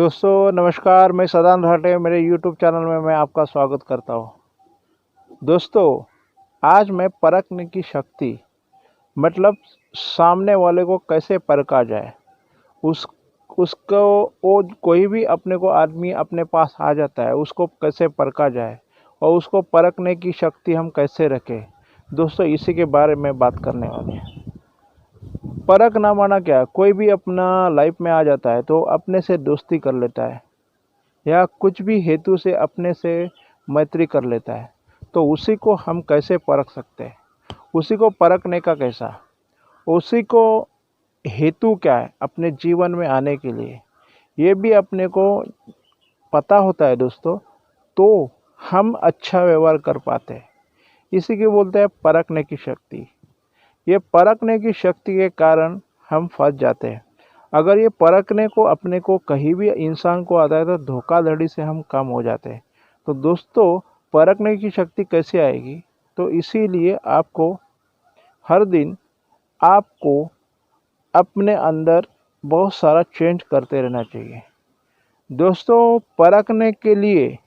दोस्तों नमस्कार, मैं सदान राठे मेरे यूट्यूब चैनल में मैं आपका स्वागत करता हूँ। दोस्तों, आज मैं परखने की शक्ति मतलब सामने वाले को कैसे परखा जाए, उस उसको वो कोई भी अपने को आदमी अपने पास आ जाता है, उसको कैसे परखा जाए और उसको परखने की शक्ति हम कैसे रखें। दोस्तों, इसी के बारे में बात करने वाले हैं। परख ना माना क्या, कोई भी अपना लाइफ में आ जाता है तो अपने से दोस्ती कर लेता है या कुछ भी हेतु से अपने से मैत्री कर लेता है, तो उसी को हम कैसे परख सकते हैं। उसी को परखने का कैसा, उसी को हेतु क्या है अपने जीवन में आने के लिए, ये भी अपने को पता होता है दोस्तों, तो हम अच्छा व्यवहार कर पाते हैं। इसी के बोलते हैं परखने की शक्ति। ये परखने की शक्ति के कारण हम फंस जाते हैं। अगर ये परखने को अपने को कहीं भी इंसान को आता है तो धोखाधड़ी से हम कम हो जाते हैं। तो दोस्तों, परखने की शक्ति कैसे आएगी, तो इसीलिए आपको हर दिन आपको अपने अंदर बहुत सारा चेंज करते रहना चाहिए। दोस्तों, परखने के लिए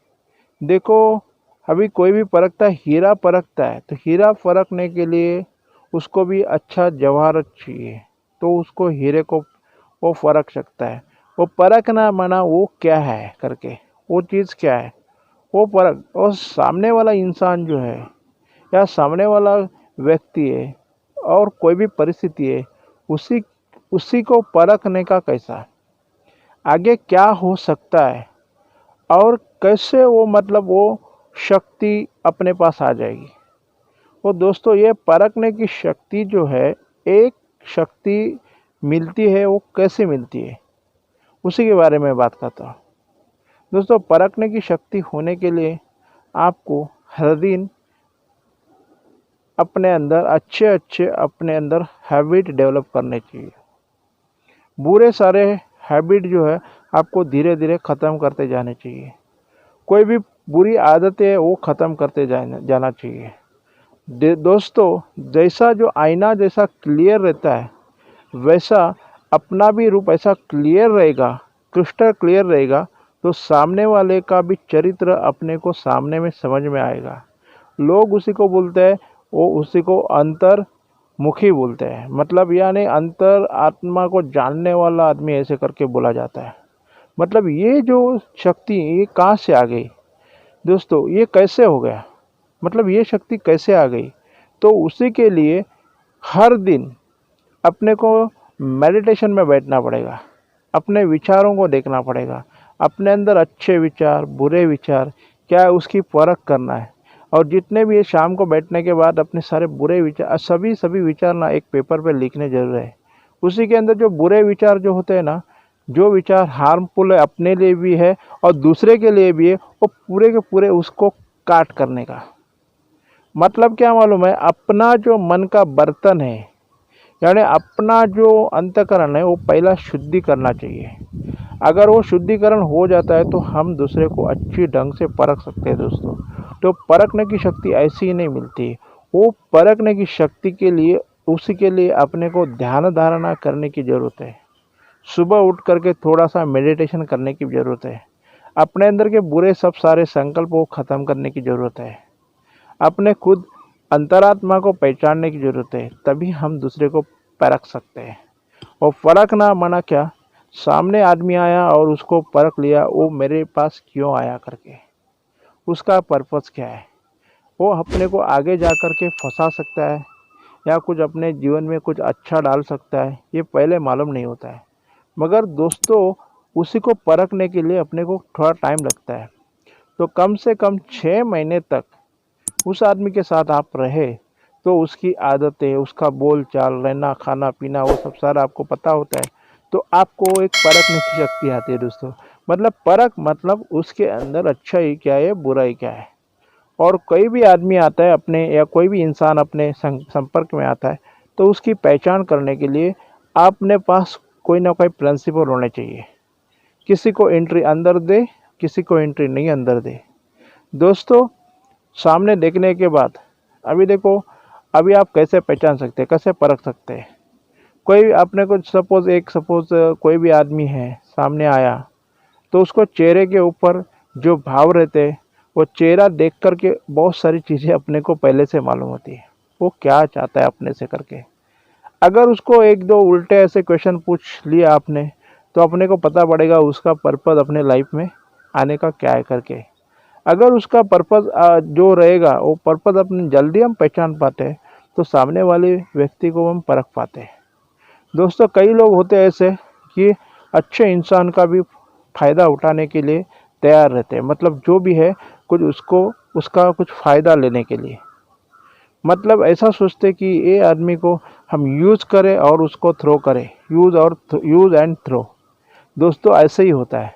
देखो, अभी कोई भी परखता है, हीरा परखता है तो हीरा परखने के लिए उसको भी अच्छा जवाहरत चाहिए, तो उसको हीरे को वो परख सकता है। वो परखना माना वो क्या है करके, वो चीज़ क्या है वो परख, और सामने वाला इंसान जो है या सामने वाला व्यक्ति है और कोई भी परिस्थिति है, उसी उसी को परखने का कैसा आगे क्या हो सकता है और कैसे वो वो शक्ति अपने पास आ जाएगी। वो दोस्तों, ये परखने की शक्ति जो है, एक शक्ति मिलती है, वो कैसे मिलती है उसी के बारे में बात करता हूँ। दोस्तों, परखने की शक्ति होने के लिए आपको हर दिन अपने अंदर अच्छे अच्छे अपने अंदर हैबिट डेवलप करने चाहिए। बुरे सारे हैबिट जो है आपको धीरे धीरे ख़त्म करते जाने चाहिए। कोई भी बुरी आदतें है वो ख़त्म करते जाना चाहिए। दोस्तों, जैसा जो आईना जैसा क्लियर रहता है, वैसा अपना भी रूप ऐसा क्लियर रहेगा, क्रिस्टल क्लियर रहेगा, तो सामने वाले का भी चरित्र अपने को सामने में समझ में आएगा। लोग उसी को बोलते हैं, वो उसी को अंतर्मुखी बोलते हैं, मतलब यानी अंतर आत्मा को जानने वाला आदमी ऐसे करके बोला जाता है। मतलब ये जो शक्ति ये कहाँ से आ गई दोस्तों, ये कैसे हो गया, मतलब ये शक्ति कैसे आ गई, तो उसी के लिए हर दिन अपने को मेडिटेशन में बैठना पड़ेगा, अपने विचारों को देखना पड़ेगा, अपने अंदर अच्छे विचार बुरे विचार क्या है उसकी परख करना है। और जितने भी ये शाम को बैठने के बाद अपने सारे बुरे विचार सभी विचार ना एक पेपर पे लिखने जरूर है। उसी के अंदर जो बुरे विचार जो होते हैं ना, जो विचार हार्मफुल है अपने लिए भी है और दूसरे के लिए भी है, वो पूरे के पूरे उसको काट करने का मतलब क्या मालूम है, अपना जो मन का बर्तन है यानी अपना जो अंतकरण है वो पहला शुद्धि करना चाहिए। अगर वो शुद्धिकरण हो जाता है तो हम दूसरे को अच्छी ढंग से परख सकते हैं दोस्तों। तो परखने की शक्ति ऐसी ही नहीं मिलती, वो परखने की शक्ति के लिए उसी के लिए अपने को ध्यान धारणा करने की ज़रूरत है। सुबह उठ करके थोड़ा सा मेडिटेशन करने की ज़रूरत है। अपने अंदर के बुरे सब सारे संकल्प को ख़त्म करने की ज़रूरत है। अपने खुद अंतरात्मा को पहचानने की ज़रूरत है, तभी हम दूसरे को परख सकते हैं। और परखना माना क्या, सामने आदमी आया और उसको परख लिया, वो मेरे पास क्यों आया करके, उसका पर्पस क्या है, वो अपने को आगे जा कर के फंसा सकता है या कुछ अपने जीवन में कुछ अच्छा डाल सकता है, ये पहले मालूम नहीं होता है। मगर दोस्तों, उसी को परखने के लिए अपने को थोड़ा टाइम लगता है। तो कम से कम 6 महीने तक उस आदमी के साथ आप रहे तो उसकी आदतें उसका बोल चाल रहना खाना पीना वो सब सारा आपको पता होता है, तो आपको एक परखने की शक्ति आती है दोस्तों। मतलब परख मतलब उसके अंदर अच्छाई क्या है बुराई क्या है। और कोई भी आदमी आता है अपने या कोई भी इंसान अपने संपर्क में आता है, तो उसकी पहचान करने के लिए अपने पास कोई ना कोई प्रिंसिपल होने चाहिए। किसी को एंट्री अंदर दे, किसी को एंट्री नहीं अंदर दे। दोस्तों, सामने देखने के बाद अभी देखो, अभी आप कैसे पहचान सकते हैं, कैसे परख सकते हैं। कोई अपने को सपोज कोई भी आदमी है सामने आया, तो उसको चेहरे के ऊपर जो भाव रहते हैं, वो चेहरा देख करके बहुत सारी चीज़ें अपने को पहले से मालूम होती है, वो क्या चाहता है अपने से करके। अगर उसको एक दो उल्टे ऐसे क्वेश्चन पूछ लिया आपने, तो अपने को पता पड़ेगा उसका पर्पज़ अपने लाइफ में आने का क्या है करके। अगर उसका पर्पज़ जो रहेगा वो पर्पज़ अपने जल्दी हम पहचान पाते हैं, तो सामने वाले व्यक्ति को हम परख पाते हैं। दोस्तों, कई लोग होते हैं ऐसे कि अच्छे इंसान का भी फ़ायदा उठाने के लिए तैयार रहते हैं, मतलब जो भी है कुछ उसको उसका कुछ फ़ायदा लेने के लिए, मतलब ऐसा सोचते कि ये आदमी को हम यूज़ करें और उसको थ्रो करें, यूज़ एंड थ्रो। दोस्तों, ऐसे ही होता है।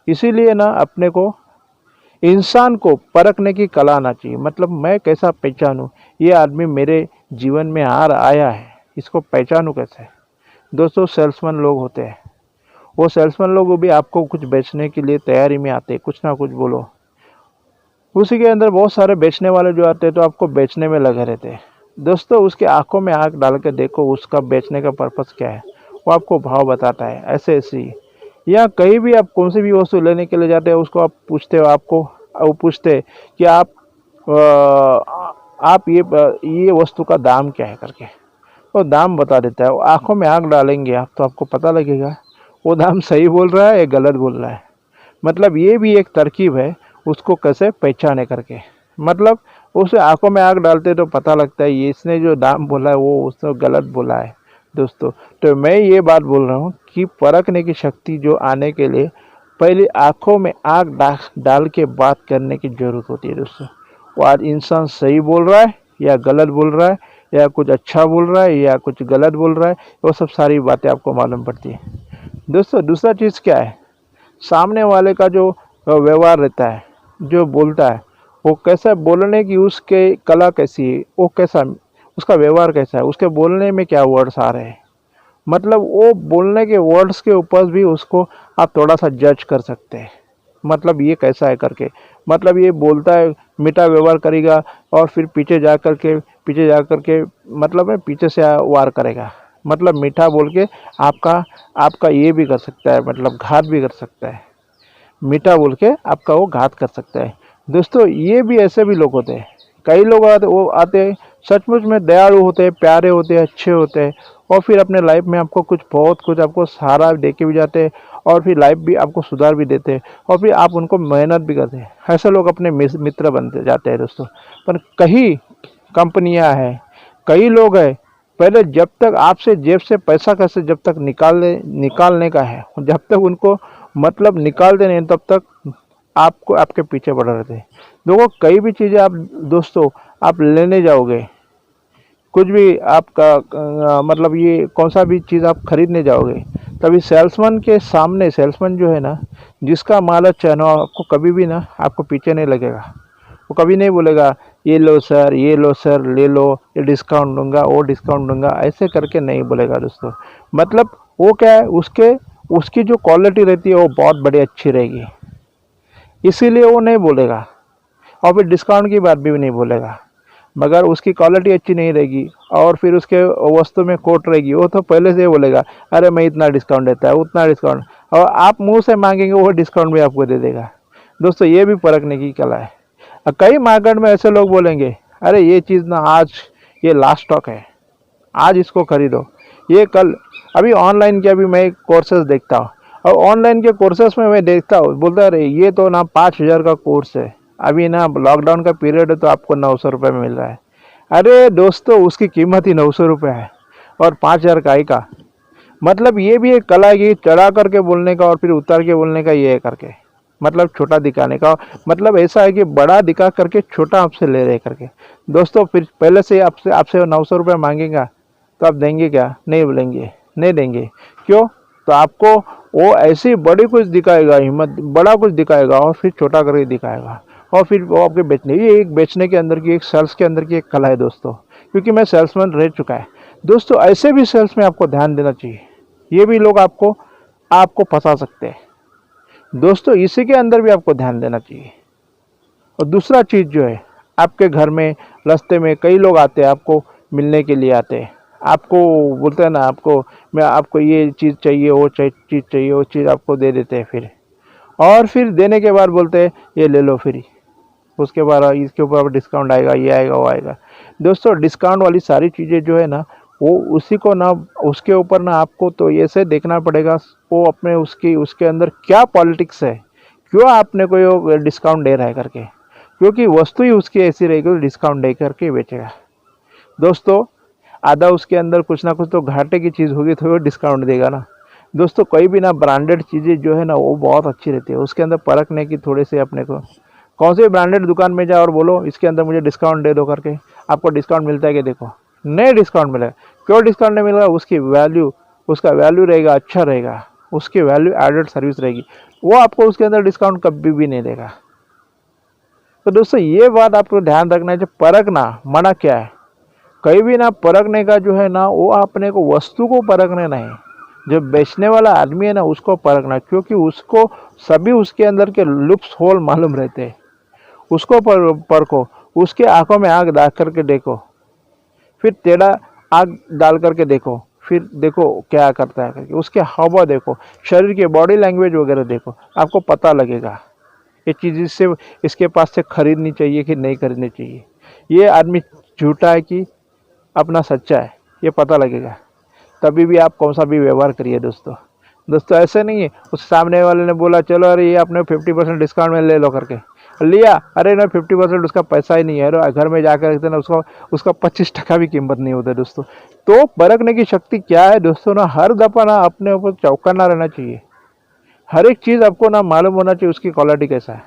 इसीलिए ना अपने को इंसान को परखने की कला आना चाहिए, मतलब मैं कैसा पहचानूं ये आदमी मेरे जीवन में आया है, इसको पहचानूं कैसे। दोस्तों, सेल्समैन लोग होते हैं, वो सेल्समैन लोग भी आपको कुछ बेचने के लिए तैयारी में आते हैं, कुछ ना कुछ बोलो। उसी के अंदर बहुत सारे बेचने वाले जो आते हैं तो आपको बेचने में लगे रहते हैं। दोस्तों, उसके आंखों में आंख डाल के देखो उसका बेचने का पर्पस क्या है, वो आपको भाव बताता है। ऐसे ऐसे ही या कहीं भी आप कौन सी भी वस्तु लेने के लिए जाते हैं, उसको आप पूछते हो, आपको वो पूछते हैं कि आप ये वस्तु का दाम क्या है करके, वो दाम बता देता है। वो आंखों में आंख डालेंगे आप तो आपको पता लगेगा वो दाम सही बोल रहा है या गलत बोल रहा है। मतलब ये भी एक तरकीब है उसको कैसे पहचाने करके। मतलब उसे आंखों में आंख डालते तो पता लगता है ये इसने जो दाम बोला है वो उसने गलत बोला है। दोस्तों, तो मैं ये बात बोल रहा हूँ कि परखने की शक्ति जो आने के लिए पहले आंखों में आंख डाल के बात करने की ज़रूरत होती है। दोस्तों, वो आज इंसान सही बोल रहा है या गलत बोल रहा है, या कुछ अच्छा बोल रहा है या कुछ गलत बोल रहा है, वो सब सारी बातें आपको मालूम पड़ती है। दोस्तों, दूसरा चीज़ क्या है, सामने वाले का जो व्यवहार रहता है, जो बोलता है, वो कैसा बोलने की उसके कला कैसी है, वो कैसा उसका व्यवहार कैसा है, उसके बोलने में क्या वर्ड्स आ रहे हैं, मतलब वो बोलने के वर्ड्स के ऊपर भी उसको आप थोड़ा सा जज कर सकते हैं। मतलब ये कैसा है करके, मतलब ये बोलता है मीठा व्यवहार करेगा और फिर पीछे जा कर के मतलब है पीछे से वार करेगा, मतलब मीठा बोल के आपका आपका ये भी कर सकता है, मतलब घात भी कर सकता है। मीठा बोल के आपका वो घात कर सकता है। दोस्तों, ये भी ऐसे भी लोग होते हैं, कई लोग वो आते हैं सचमुच में दयालु होते हैं, प्यारे होते हैं, अच्छे होते हैं, और फिर अपने लाइफ में आपको बहुत कुछ आपको सहारा दे के भी जाते हैं, और फिर लाइफ भी आपको सुधार भी देते हैं, और फिर आप उनको मेहनत भी करते हैं। ऐसे लोग अपने मित्र बनते जाते हैं। दोस्तों, पर कई कंपनियां हैं, कई लोग हैं, पहले जब तक आपसे जेब से पैसा कैसे जब तक निकालने का है, जब तक उनको मतलब निकालते नहीं तब तक आपको आपके पीछे पड़े रहते हैं। देखो, कई भी चीज़ें आप दोस्तों आप लेने जाओगे, कुछ भी आपका मतलब ये कौन सा भी चीज़ आप खरीदने जाओगे, तभी सेल्समैन के सामने सेल्समैन जो है ना, जिसका माल अच्छा है ना, आपको कभी भी ना आपको पीछे नहीं लगेगा। वो कभी नहीं बोलेगा ये लो सर, ये लो सर, ले लो, ये डिस्काउंट दूंगा, वो डिस्काउंट दूंगा, ऐसे करके नहीं बोलेगा। दोस्तों, मतलब वो क्या है, उसके उसकी जो क्वालिटी रहती है वो बहुत बड़ी अच्छी रहेगी, इसीलिए वो नहीं बोलेगा, और फिर डिस्काउंट की बात भी नहीं बोलेगा। मगर उसकी क्वालिटी अच्छी नहीं रहेगी और फिर उसके वस्तु में खोट रहेगी, वो तो पहले से ही बोलेगा अरे मैं इतना डिस्काउंट देता है, उतना डिस्काउंट, और आप मुंह से मांगेंगे वो डिस्काउंट भी आपको दे देगा। दोस्तों, ये भी परखने की कला है। कई मार्केट में ऐसे लोग बोलेंगे अरे ये चीज़ ना आज ये लास्ट स्टॉक है, आज इसको खरीदो, ये कल। अभी ऑनलाइन के अभी मैं कोर्सेज देखता हूँ, और ऑनलाइन के कोर्सेज में मैं देखता हूँ, बोलता है अरे ये तो ना 5,000 का कोर्स है, अभी ना लॉकडाउन का पीरियड है तो आपको 900 रुपये में मिल रहा है। अरे दोस्तों, उसकी कीमत ही 900 रुपये है और 5,000 का ही का। मतलब ये भी एक कला है कि चढ़ा करके बोलने का और फिर उतार के बोलने का, ये है करके, मतलब छोटा दिखाने का, मतलब ऐसा है कि बड़ा दिखा करके छोटा आपसे ले रहे करके। दोस्तों, फिर पहले से आपसे आपसे 900 रुपये मांगेगा तो आप देंगे क्या? नहीं बोलेंगे, नहीं देंगे। क्यों? तो आपको वो ऐसी बड़ी कुछ दिखाएगा, हिम्मत बड़ा कुछ दिखाएगा और फिर छोटा करके दिखाएगा, और फिर वो आपके बेचने, ये एक बेचने के अंदर की, एक सेल्स के अंदर की एक कला है दोस्तों, क्योंकि मैं सेल्समैन रह चुका है। दोस्तों, ऐसे भी सेल्स में आपको ध्यान देना चाहिए, ये भी लोग आपको आपको फंसा सकते हैं। दोस्तों, इसी के अंदर भी आपको ध्यान देना चाहिए। और दूसरा चीज़ जो है, आपके घर में रास्ते में कई लोग आते हैं, आपको मिलने के लिए आते हैं, आपको बोलते हैं ना, आपको ये चीज़ चाहिए, वो चीज़ चाहिए, वो चीज़ आपको दे देते हैं फिर, और फिर देने के बाद बोलते हैं ये ले लो फ्री, उसके बाद इसके ऊपर डिस्काउंट आएगा, ये आएगा, वो आएगा। दोस्तों डिस्काउंट वाली सारी चीज़ें जो है ना, वो उसी को ना, उसके ऊपर ना आपको तो ये से देखना पड़ेगा वो अपने उसकी उसके अंदर क्या पॉलिटिक्स है, क्यों आपने को ये डिस्काउंट दे रहा है करके, क्योंकि वस्तु ही उसकी ऐसी रहेगी तो डिस्काउंट दे करके बेचेगा। दोस्तों आधा उसके अंदर कुछ ना कुछ तो घाटे की चीज़ होगी तो वो डिस्काउंट देगा ना। दोस्तों कोई भी ना ब्रांडेड चीज़ें जो है ना वो बहुत अच्छी रहती है, उसके अंदर परखने की थोड़ी सी अपने को, कौन सी ब्रांडेड दुकान में जाओ और बोलो इसके अंदर मुझे डिस्काउंट दे दो करके, आपको डिस्काउंट मिलता है कि देखो नहीं डिस्काउंट मिलेगा। क्यों डिस्काउंट नहीं मिलेगा? उसकी वैल्यू, उसका वैल्यू रहेगा, अच्छा रहेगा, उसकी वैल्यू एडेड सर्विस रहेगी, वो आपको उसके अंदर डिस्काउंट कभी भी नहीं देगा। तो दोस्तों ये बात आपको ध्यान रखना है, जो परखना मना क्या है, कहीं भी ना परखने का जो है ना वो अपने को वस्तु को परखने नहीं, जो बेचने वाला आदमी है ना उसको परखना, क्योंकि उसको सभी उसके अंदर के लुप्स होल मालूम रहते हैं। उसको परखो, उसके आंखों में आग डाल करके देखो, फिर टेढ़ा आग डाल करके देखो, फिर देखो क्या करता है करके, उसके हावभाव देखो, शरीर के बॉडी लैंग्वेज वगैरह देखो, आपको पता लगेगा ये चीज़ इससे इसके पास से खरीदनी चाहिए कि नहीं खरीदनी चाहिए, ये आदमी झूठा है कि अपना सच्चा है, ये पता लगेगा। तभी भी आप कौन सा भी व्यवहार करिए दोस्तों। दोस्तों ऐसे नहीं है उस सामने वाले ने बोला चलो अरे ये आपने 50% डिस्काउंट में ले लो करके लिया, अरे ना 50% उसका पैसा ही नहीं है, अरे घर में जाकर देखते ना उसका उसका 25% भी कीमत नहीं होता दोस्तों। तो परखने की शक्ति क्या है दोस्तों ना, हर दफ़ा ना अपने ऊपर चौकन्ना रहना चाहिए, हर एक चीज़ आपको ना मालूम होना चाहिए उसकी क्वालिटी कैसा है।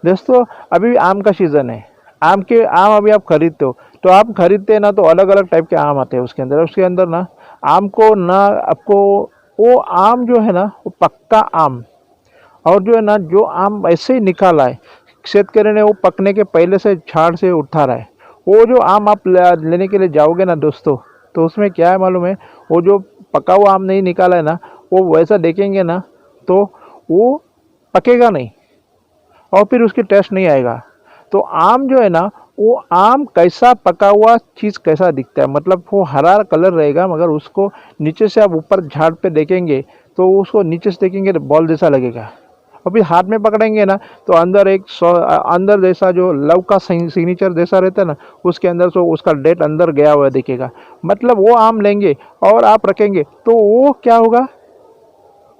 दोस्तों अभी आम का सीज़न है, आम अभी आप खरीदते हो, तो आप खरीदते हैं ना तो अलग अलग टाइप के आम आते हैं उसके अंदर ना आम को ना आपको वो आम जो है ना वो पक्का आम, और जो है ना जो आम ऐसे ही निकाला है शेतकरी ने, वो पकने के पहले से झाड़ से उठा रहा है, वो जो आम आप लेने के लिए जाओगे ना दोस्तों, तो उसमें क्या है मालूम है, वो जो पका हुआ आम नहीं निकाला है ना, वो वैसा देखेंगे ना तो वो पकेगा नहीं और फिर उसकी टेस्ट नहीं आएगा। तो आम जो है ना वो आम कैसा पका हुआ चीज़ कैसा दिखता है, मतलब वो हरा कलर रहेगा, मगर उसको नीचे से आप ऊपर झाड़ पे देखेंगे तो उसको नीचे से देखेंगे तो बॉल जैसा लगेगा, और फिर हाथ में पकड़ेंगे ना तो अंदर अंदर जैसा जो लव का सिग्नेचर जैसा रहता है ना, उसके अंदर से उसका डेट अंदर गया हुआ दिखेगा। मतलब वो आम लेंगे और आप रखेंगे तो वो क्या होगा,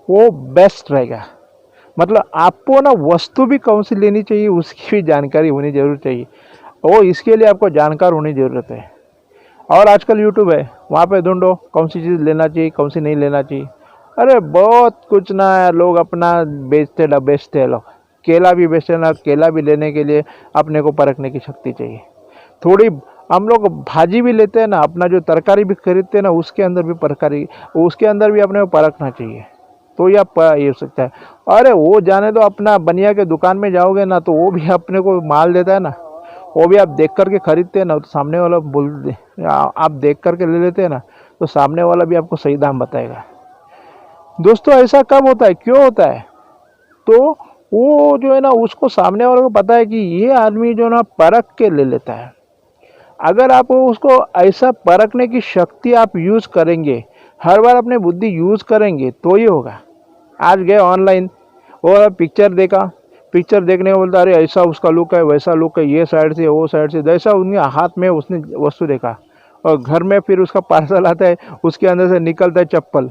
वो बेस्ट रहेगा। मतलब आपको ना वस्तु भी कौन सी लेनी चाहिए उसकी भी जानकारी होनी जरूर चाहिए, वो इसके लिए आपको जानकार होने की ज़रूरत है। और आजकल यूट्यूब है, वहाँ पे ढूंढो कौन सी चीज़ लेना चाहिए कौन सी नहीं लेना चाहिए, अरे बहुत कुछ ना लोग अपना बेचते हैं लोग, केला भी बेचते ना, केला भी लेने के लिए अपने को परखने की शक्ति चाहिए थोड़ी। हम लोग भाजी भी लेते हैं ना, अपना जो तरकारी भी खरीदते हैं ना उसके अंदर भी परकारी, उसके अंदर भी अपने को परखना चाहिए, तो ये हो सकता है। अरे वो जाने दो, अपना बनिया के दुकान में जाओगे ना तो वो भी अपने को माल देता है ना, वो भी आप देख करके खरीदते हैं ना, तो सामने वाला आप देख करके ले लेते हैं ना, तो सामने वाला भी आपको सही दाम बताएगा। दोस्तों ऐसा कब होता है, क्यों होता है? तो वो जो है ना उसको सामने वाले को पता है कि ये आदमी जो ना परख के ले लेता है। अगर आप उसको ऐसा परखने की शक्ति आप यूज़ करेंगे, हर बार अपने बुद्धि यूज़ करेंगे तो ये होगा। आज गए ऑनलाइन और पिक्चर देखा, पिक्चर देखने को बोलता अरे ऐसा उसका लुक है वैसा लुक है, ये साइड से वो साइड से, जैसा उनके हाथ में उसने वस्तु देखा, और घर में फिर उसका पार्सल आता है, उसके अंदर से निकलता है चप्पल।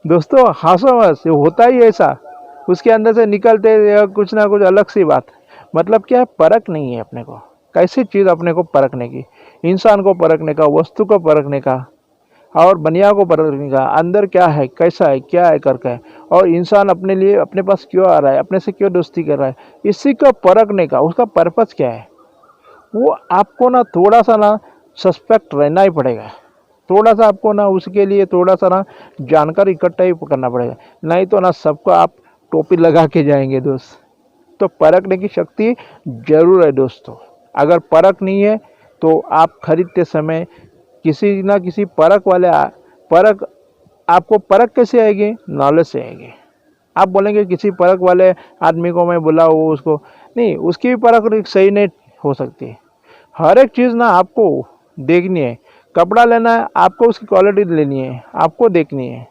दोस्तों हंसो मत, ये होता ही ऐसा, उसके अंदर से निकलते कुछ ना कुछ अलग सी बात। मतलब क्या है, परख नहीं है अपने को, कैसी चीज़ अपने को परखने की, इंसान को परखने का, वस्तु को परखने का, और बनिया को परखने का, अंदर क्या है कैसा है क्या है करके है, और इंसान अपने लिए अपने पास क्यों आ रहा है, अपने से क्यों दोस्ती कर रहा है, इसी को परखने का उसका पर्पस क्या है, वो आपको ना थोड़ा सा ना सस्पेक्ट रहना ही पड़ेगा। थोड़ा सा आपको ना उसके लिए थोड़ा सा ना जानकारी इकट्ठा ही करना पड़ेगा, नहीं तो ना सबको आप टोपी लगा के जाएंगे दोस्त। तो परखने की शक्ति जरूर है दोस्तों, अगर परख नहीं है तो आप खरीदते समय किसी ना किसी परख, आपको परख कैसे आएगी, नॉलेज से आएगी। आप बोलेंगे किसी परख वाले आदमी को मैं बुलाऊँ, वो उसको नहीं, उसकी भी परख सही नहीं हो सकती। हर एक चीज़ ना आपको देखनी है, कपड़ा लेना है आपको उसकी क्वालिटी लेनी है, आपको देखनी है।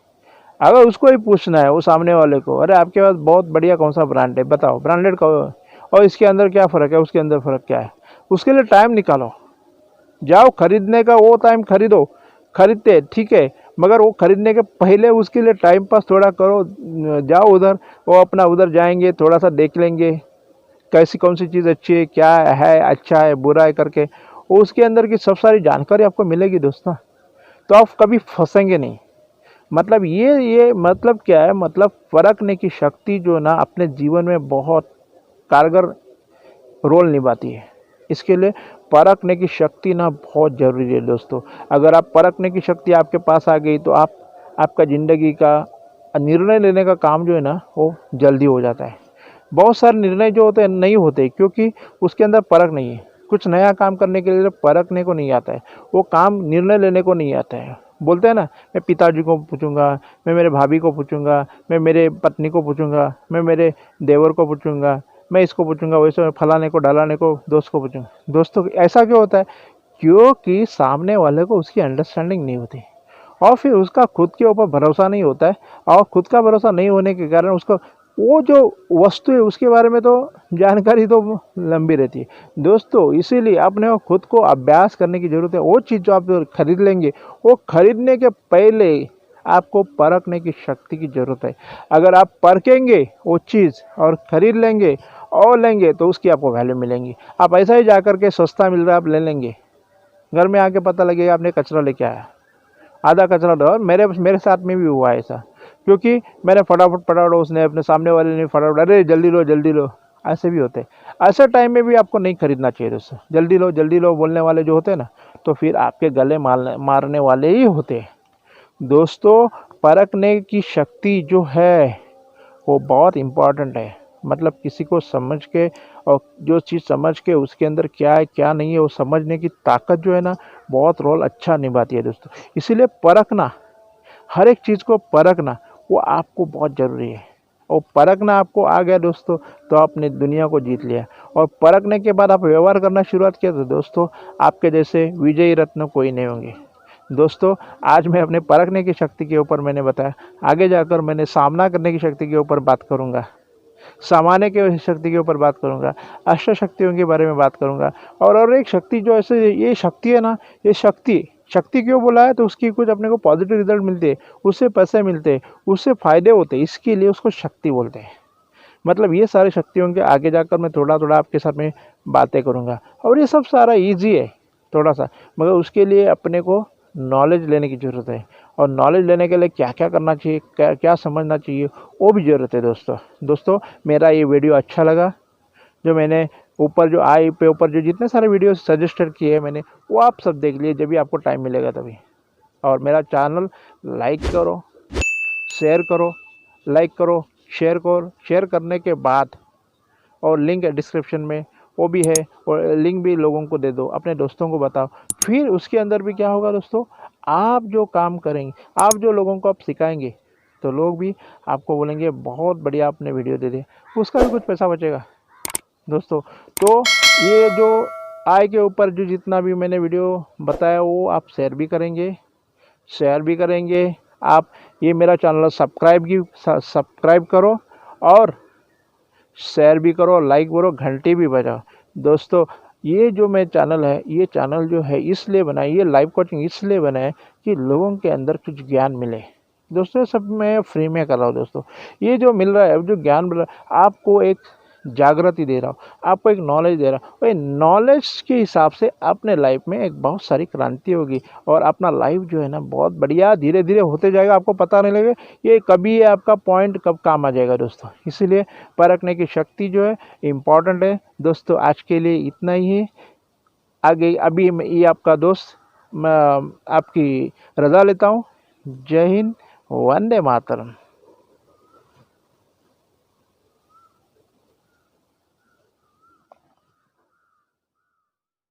अगर उसको ही पूछना है वो सामने वाले को, अरे आपके पास बहुत बढ़िया कौन सा ब्रांड है बताओ, ब्रांडेड का और इसके अंदर क्या फ़र्क है, उसके अंदर फ़र्क क्या है, उसके लिए टाइम निकालो, जाओ खरीदने का वो टाइम खरीदो, खरीदते ठीक है, मगर वो खरीदने के पहले उसके लिए टाइम पास थोड़ा करो, जाओ उधर, वो अपना उधर जाएंगे, थोड़ा सा देख लेंगे कैसी कौन सी चीज़ अच्छी है, क्या है, अच्छा है बुरा है करके, वो उसके अंदर की सब सारी जानकारी आपको मिलेगी दोस्तों, तो आप कभी फंसेंगे नहीं। मतलब ये मतलब क्या है, मतलब परखने की शक्ति जो ना अपने जीवन में बहुत कारगर रोल निभाती है। इसके लिए परखने की शक्ति ना बहुत ज़रूरी है दोस्तों। अगर आप परखने की शक्ति आपके पास आ गई तो आप आपका ज़िंदगी का निर्णय लेने का काम जो है ना वो जल्दी हो जाता है। बहुत सारे निर्णय जो होते हैं नहीं होते क्योंकि उसके अंदर परख नहीं है। कुछ नया काम करने के लिए परखने को नहीं आता है, वो काम निर्णय लेने को नहीं आता है। बोलते हैं ना, मैं पिताजी को पूछूंगा, मैं मेरे भाभी को पूछूंगा, मैं मेरे पत्नी को पूछूंगा, मैं मेरे देवर को पूछूंगा, मैं इसको पूछूंगा, वैसे फलाने को डलाने को दोस्त को पूछूंगा। दोस्तों ऐसा क्यों होता है? क्योंकि सामने वाले को उसकी अंडरस्टैंडिंग नहीं होती और फिर उसका खुद के ऊपर भरोसा नहीं होता है, और खुद का भरोसा नहीं होने के कारण उसको वो जो वस्तु है उसके बारे में तो जानकारी तो लंबी रहती है दोस्तों। इसीलिए अपने को खुद को अभ्यास करने की ज़रूरत है। वो चीज़ जो आप खरीद लेंगे, वो खरीदने के पहले आपको परखने की शक्ति की ज़रूरत है। अगर आप परखेंगे वो चीज़ और ख़रीद लेंगे और लेंगे तो उसकी आपको वैल्यू मिलेंगी। आप ऐसा ही जा कर के सस्ता मिल रहा है आप ले लेंगे, घर में आके पता लगेगा आपने कचरा लेके आया, आधा कचरा दो। और मेरे मेरे साथ में भी हुआ ऐसा, क्योंकि मैंने फटाफट फटाफट, उसने अपने सामने वाले ने फटाफट, अरे जल्दी लो, ऐसे भी होते हैं। ऐसे टाइम में भी आपको नहीं खरीदना चाहिए दोस्तों। जल्दी लो बोलने वाले जो होते हैं ना, तो फिर आपके गले मारने वाले ही होते हैं दोस्तों। परखने की शक्ति जो है वो बहुत इम्पॉर्टेंट है। मतलब किसी को समझ के, और जो चीज़ समझ के उसके अंदर क्या है क्या नहीं है वो समझने की ताकत जो है ना बहुत रोल अच्छा निभाती है दोस्तों। इसीलिए परखना, हर एक चीज़ को परखना वो आपको बहुत ज़रूरी है। और परखना आपको आ गया दोस्तों तो आपने दुनिया को जीत लिया। और परखने के बाद आप व्यवहार करना शुरुआत किया तो दोस्तों आपके जैसे विजयी रत्न कोई नहीं होंगे दोस्तों। आज मैं अपने परखने की शक्ति के ऊपर मैंने बताया, आगे जाकर मैंने सामना करने की शक्ति के ऊपर बात करूंगा, सामान्य के शक्ति के ऊपर बात करूंगा, अष्ट शक्तियों के बारे में बात करूंगा। और एक शक्ति जो ऐसे ये शक्ति है ना, ये शक्ति शक्ति क्यों बोला है, तो उसकी कुछ अपने को पॉजिटिव रिजल्ट मिलते हैं, उससे पैसे मिलते हैं, उससे फायदे होते हैं, इसके लिए उसको शक्ति बोलते हैं। मतलब ये सारी शक्तियों के आगे जाकर मैं थोड़ा थोड़ा आपके साथ में बातें करूंगा। और ये सब सारा ईजी है थोड़ा सा, मगर उसके लिए अपने को नॉलेज लेने की ज़रूरत है। और नॉलेज लेने के लिए क्या क्या करना चाहिए, क्या क्या समझना चाहिए, वो भी ज़रूरत है दोस्तों। मेरा ये वीडियो अच्छा लगा, जो मैंने ऊपर जो आई पे ऊपर जो जितने सारे वीडियो सजेस्टेड किए हैं मैंने, वो आप सब देख लिए जब भी आपको टाइम मिलेगा तभी। और मेरा चैनल लाइक करो, शेयर करो, लाइक करो, शेयर करने के बाद, और लिंक है डिस्क्रिप्शन में वो भी है, और लिंक भी लोगों को दे दो, अपने दोस्तों को बताओ। फिर उसके अंदर भी क्या होगा दोस्तों, आप जो काम करेंगे, आप जो लोगों को आप सिखाएंगे, तो लोग भी आपको बोलेंगे बहुत बढ़िया आपने वीडियो दे दी, उसका भी कुछ पैसा बचेगा दोस्तों। तो ये जो आय के ऊपर जो जितना भी मैंने वीडियो बताया वो आप शेयर भी करेंगे आप। ये मेरा चैनल सब्सक्राइब करो और शेयर भी करो, लाइक करो, घंटी भी बजाओ दोस्तों। ये जो मैं चैनल है, ये चैनल जो है इसलिए बना है, ये लाइव कोचिंग इसलिए बना है कि लोगों के अंदर कुछ ज्ञान मिले दोस्तों। सब मैं फ्री में कर रहा हूँ दोस्तों। ये जो मिल रहा है, जो ज्ञान मिल रहा है, आपको एक जागृति दे रहा हूँ, आपको एक नॉलेज दे रहा हूँ। वही नॉलेज के हिसाब से अपने लाइफ में एक बहुत सारी क्रांति होगी, और अपना लाइफ जो है ना बहुत बढ़िया धीरे धीरे होते जाएगा, आपको पता नहीं लगेगा ये कभी ये आपका पॉइंट कब काम आ जाएगा दोस्तों। इसीलिए परखने की शक्ति जो है इम्पॉर्टेंट है दोस्तों। आज के लिए इतना ही है। आगे अभी ये आपका दोस्त मैं आपकी रजा लेता हूँ। जय हिंद, वंदे मातरम।